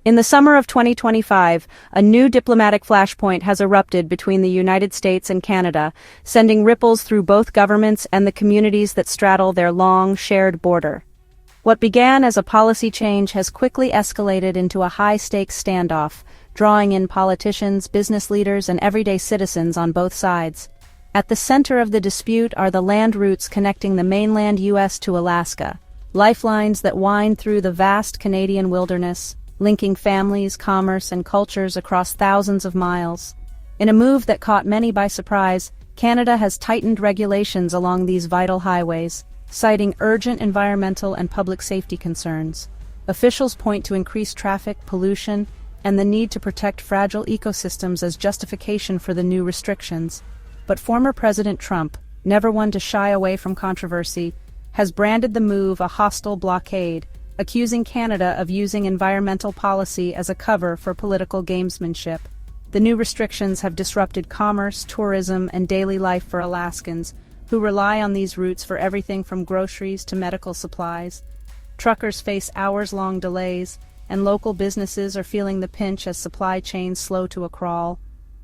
In the summer of 2025, a new diplomatic flashpoint has erupted between the United States and Canada, sending ripples through both governments and the communities that straddle their long, shared border. What began as a policy change has quickly escalated into a high-stakes standoff, drawing in politicians, business leaders, and everyday citizens on both sides. At the center of the dispute are the land routes connecting the mainland U.S. to Alaska, lifelines that wind through the vast Canadian wilderness, linking families, commerce, and cultures across thousands of miles. In a move that caught many by surprise, Canada has tightened regulations along these vital highways, citing urgent environmental and public safety concerns. Officials point to increased traffic, pollution, and the need to protect fragile ecosystems as justification for the new restrictions. But former President Trump, never one to shy away from controversy, has branded the move a hostile blockade, accusing Canada of using environmental policy as a cover for political gamesmanship. The new restrictions have disrupted commerce, tourism, and daily life for Alaskans, who rely on these routes for everything from groceries to medical supplies. Truckers face hours-long delays, and local businesses are feeling the pinch as supply chains slow to a crawl.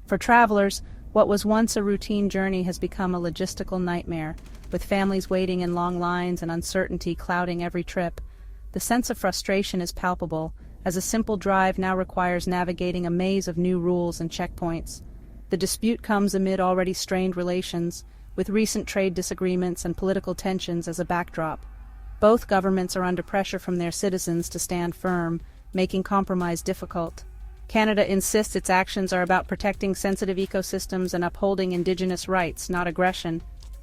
For travelers, what was once a routine journey has become a logistical nightmare, with families waiting in long lines and uncertainty clouding every trip. The sense of frustration is palpable, as a simple drive now requires navigating a maze of new rules and checkpoints. The dispute comes amid already strained relations, with recent trade disagreements and political tensions as a backdrop. Both governments are under pressure from their citizens to stand firm, making compromise difficult. Canada insists its actions are about protecting sensitive ecosystems and upholding Indigenous rights, not aggression.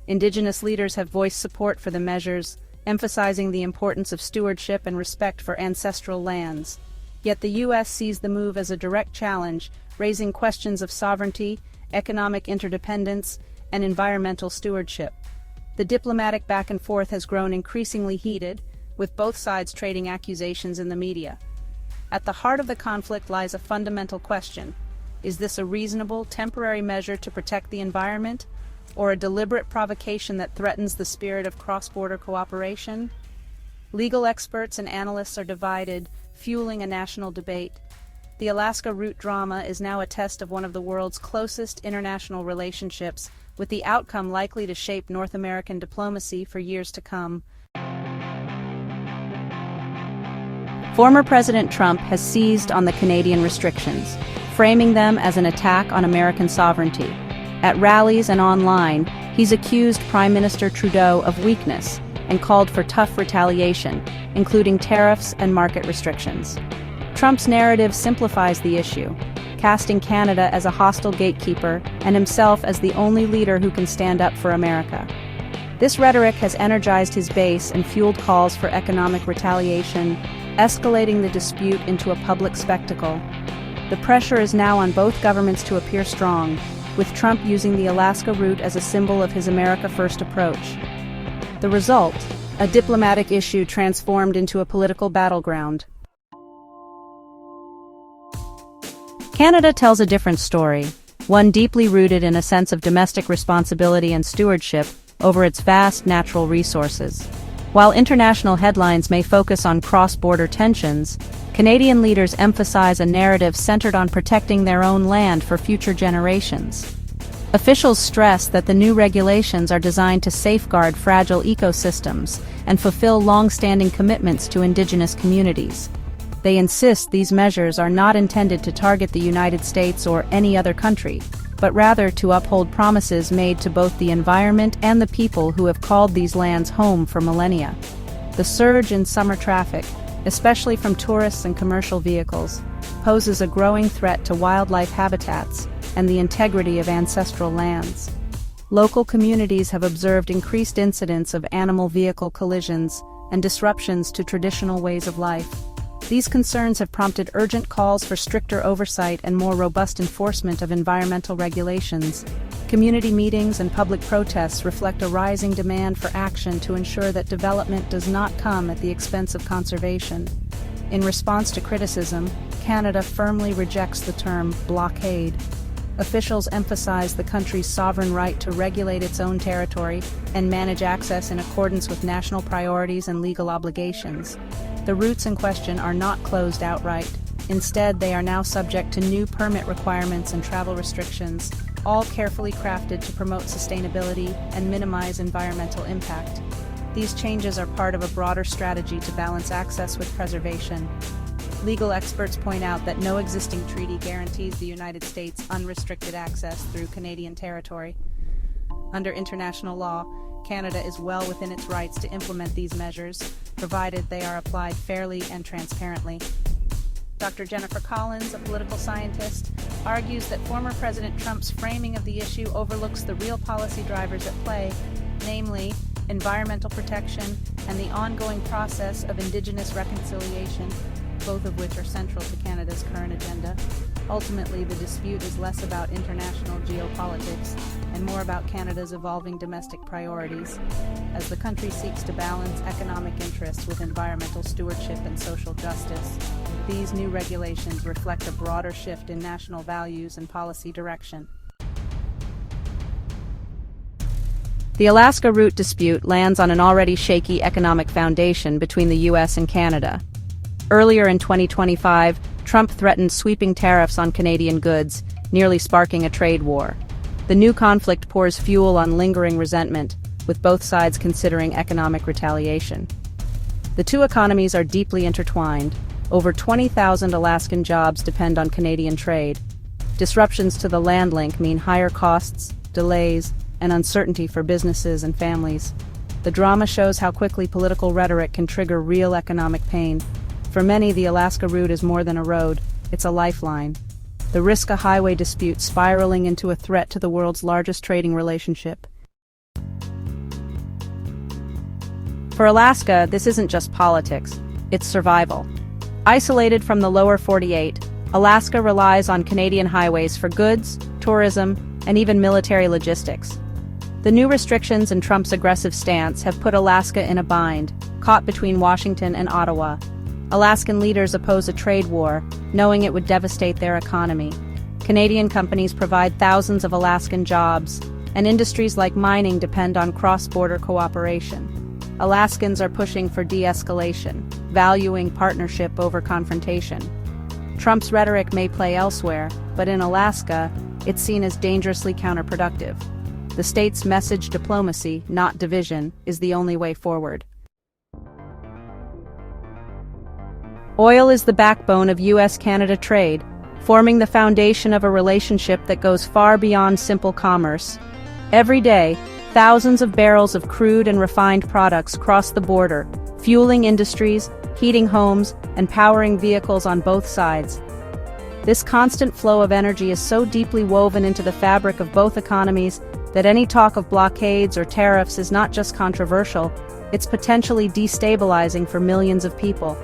Indigenous leaders have voiced support for the measures, emphasizing the importance of stewardship and respect for ancestral lands. Yet the U.S. sees the move as a direct challenge, raising questions of sovereignty, economic interdependence, and environmental stewardship. The diplomatic back and forth has grown increasingly heated, with both sides trading accusations in the media. At the heart of the conflict lies a fundamental question: is this a reasonable, temporary measure to protect the environment, or a deliberate provocation that threatens the spirit of cross-border cooperation? Legal experts and analysts are divided, fueling a national debate. The Alaska route drama is now a test of one of the world's closest international relationships, with the outcome likely to shape North American diplomacy for years to come. Former President Trump has seized on the Canadian restrictions, framing them as an attack on American sovereignty. At rallies and online, he's accused Prime Minister Trudeau of weakness and called for tough retaliation, including tariffs and market restrictions. Trump's narrative simplifies the issue, casting Canada as a hostile gatekeeper and himself as the only leader who can stand up for America. This rhetoric has energized his base and fueled calls for economic retaliation, escalating the dispute into a public spectacle. The pressure is now on both governments to appear strong, with Trump using the Alaska route as a symbol of his America First approach. The result, a diplomatic issue transformed into a political battleground. Canada tells a different story, one deeply rooted in a sense of domestic responsibility and stewardship over its vast natural resources. While international headlines may focus on cross-border tensions, Canadian leaders emphasize a narrative centered on protecting their own land for future generations. Officials stress that the new regulations are designed to safeguard fragile ecosystems and fulfill long-standing commitments to Indigenous communities. They insist these measures are not intended to target the United States or any other country, but rather to uphold promises made to both the environment and the people who have called these lands home for millennia. The surge in summer traffic, especially from tourists and commercial vehicles, poses a growing threat to wildlife habitats and the integrity of ancestral lands. Local communities have observed increased incidents of animal vehicle collisions and disruptions to traditional ways of life. These concerns have prompted urgent calls for stricter oversight and more robust enforcement of environmental regulations. Community meetings and public protests reflect a rising demand for action to ensure that development does not come at the expense of conservation. In response to criticism, Canada firmly rejects the term blockade. Officials emphasize the country's sovereign right to regulate its own territory and manage access in accordance with national priorities and legal obligations. The routes in question are not closed outright. Instead, they are now subject to new permit requirements and travel restrictions, all carefully crafted to promote sustainability and minimize environmental impact. These changes are part of a broader strategy to balance access with preservation. Legal experts point out that no existing treaty guarantees the United States unrestricted access through Canadian territory. Under international law, Canada is well within its rights to implement these measures, provided they are applied fairly and transparently. Dr. Jennifer Collins, a political scientist, argues that former President Trump's framing of the issue overlooks the real policy drivers at play, namely environmental protection and the ongoing process of Indigenous reconciliation, both of which are central to Canada's current agenda. Ultimately, the dispute is less about international geopolitics and more about Canada's evolving domestic priorities, as the country seeks to balance economic interests with environmental stewardship and social justice. These new regulations reflect a broader shift in national values and policy direction. The Alaska route dispute lands on an already shaky economic foundation between the U.S. and Canada. Earlier in 2025, Trump threatened sweeping tariffs on Canadian goods, nearly sparking a trade war. The new conflict pours fuel on lingering resentment, with both sides considering economic retaliation. The two economies are deeply intertwined. Over 20,000 Alaskan jobs depend on Canadian trade. Disruptions to the land link mean higher costs, delays, and uncertainty for businesses and families. The drama shows how quickly political rhetoric can trigger real economic pain. For many, the Alaska route is more than a road, it's a lifeline. The risk a highway dispute spiraling into a threat to the world's largest trading relationship. For Alaska, this isn't just politics, it's survival. Isolated from the lower 48, Alaska relies on Canadian highways for goods, tourism, and even military logistics. The new restrictions and Trump's aggressive stance have put Alaska in a bind, caught between Washington and Ottawa. Alaskan leaders oppose a trade war, knowing it would devastate their economy. Canadian companies provide thousands of Alaskan jobs, and industries like mining depend on cross-border cooperation. Alaskans are pushing for de-escalation, valuing partnership over confrontation. Trump's rhetoric may play elsewhere, but in Alaska, it's seen as dangerously counterproductive. The state's message diplomacy, not division, is the only way forward. Oil is the backbone of U.S. Canada trade, forming the foundation of a relationship that goes far beyond simple commerce. Every day, thousands of barrels of crude and refined products cross the border, fueling industries, heating homes, and powering vehicles on both sides. This constant flow of energy is so deeply woven into the fabric of both economies that any talk of blockades or tariffs is not just controversial, it's potentially destabilizing for millions of people.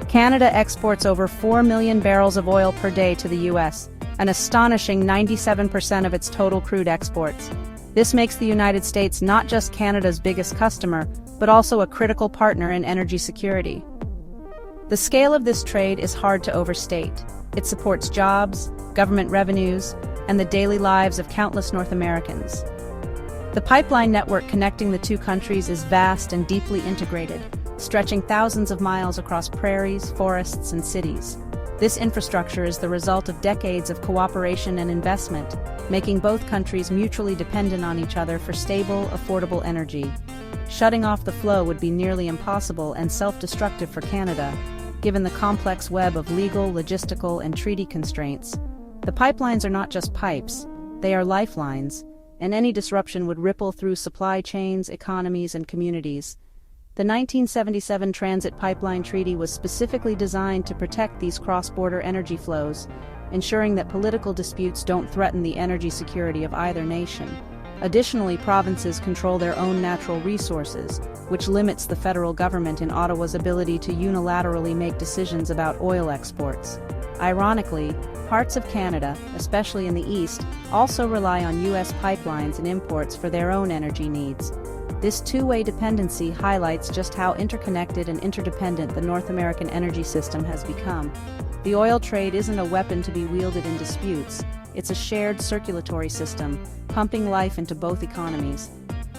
Canada exports over 4 million barrels of oil per day to the U.S., an astonishing 97% of its total crude exports. This makes the United States not just Canada's biggest customer, but also a critical partner in energy security. The scale of this trade is hard to overstate. It supports jobs, government revenues, and the daily lives of countless North Americans. The pipeline network connecting the two countries is vast and deeply integrated, stretching thousands of miles across prairies, forests, and cities. This infrastructure is the result of decades of cooperation and investment, making both countries mutually dependent on each other for stable, affordable energy. Shutting off the flow would be nearly impossible and self-destructive for Canada, given the complex web of legal, logistical, and treaty constraints. The pipelines are not just pipes, they are lifelines, and any disruption would ripple through supply chains, economies, and communities. The 1977 Transit Pipeline Treaty was specifically designed to protect these cross-border energy flows, ensuring that political disputes don't threaten the energy security of either nation. Additionally, provinces control their own natural resources, which limits the federal government in Ottawa's ability to unilaterally make decisions about oil exports. Ironically, parts of Canada, especially in the east, also rely on U.S. pipelines and imports for their own energy needs. This two-way dependency highlights just how interconnected and interdependent the North American energy system has become. The oil trade isn't a weapon to be wielded in disputes, It's a shared circulatory system, pumping life into both economies.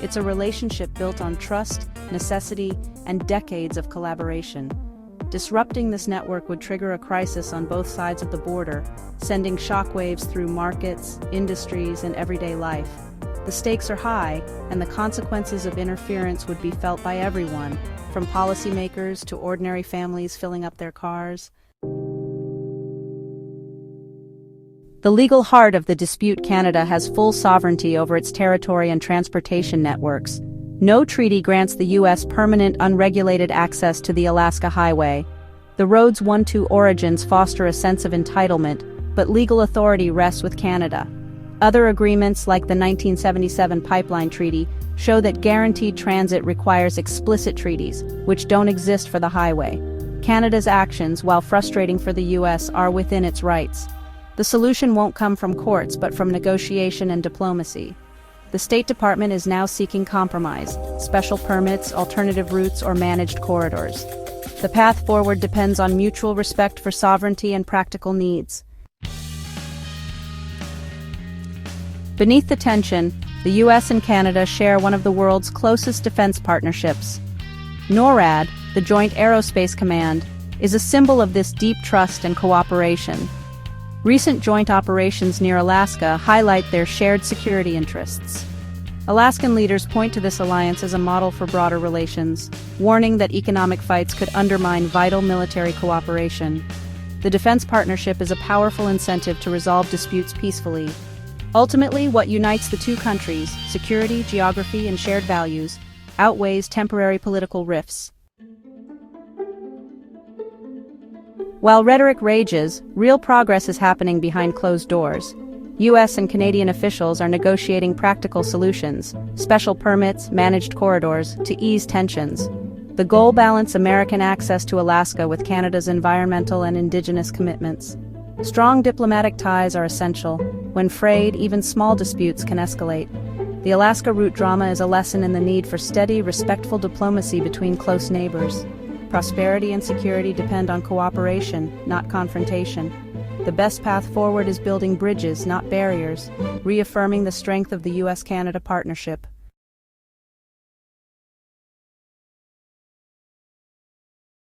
It's a relationship built on trust, necessity, and decades of collaboration. Disrupting this network would trigger a crisis on both sides of the border, sending shockwaves through markets, industries, and everyday life. The stakes are high, and the consequences of interference would be felt by everyone, from policymakers to ordinary families filling up their cars. The legal heart of the dispute: Canada has full sovereignty over its territory and transportation networks. No treaty grants the U.S. permanent, unregulated access to the Alaska Highway. The road's 1-2 origins foster a sense of entitlement, but legal authority rests with Canada. Other agreements, like the 1977 Pipeline Treaty, show that guaranteed transit requires explicit treaties, which don't exist for the highway. Canada's actions, while frustrating for the U.S., are within its rights. The solution won't come from courts, but from negotiation and diplomacy. The State Department is now seeking compromise: special permits, alternative routes, or managed corridors. The path forward depends on mutual respect for sovereignty and practical needs. Beneath the tension, the U.S. and Canada share one of the world's closest defense partnerships. NORAD, the Joint Aerospace Command, is a symbol of this deep trust and cooperation. Recent joint operations near Alaska highlight their shared security interests. Alaskan leaders point to this alliance as a model for broader relations, warning that economic fights could undermine vital military cooperation. The defense partnership is a powerful incentive to resolve disputes peacefully. Ultimately, what unites the two countries, security, geography, and shared values, outweighs temporary political rifts. While rhetoric rages, real progress is happening behind closed doors. U.S. and Canadian officials are negotiating practical solutions, special permits, managed corridors, to ease tensions. The goal: balance American access to Alaska with Canada's environmental and Indigenous commitments. Strong diplomatic ties are essential. When frayed, even small disputes can escalate. The Alaska route drama is a lesson in the need for steady, respectful diplomacy between close neighbors. Prosperity and security depend on cooperation, not confrontation. The best path forward is building bridges, not barriers, reaffirming the strength of the U.S. Canada partnership.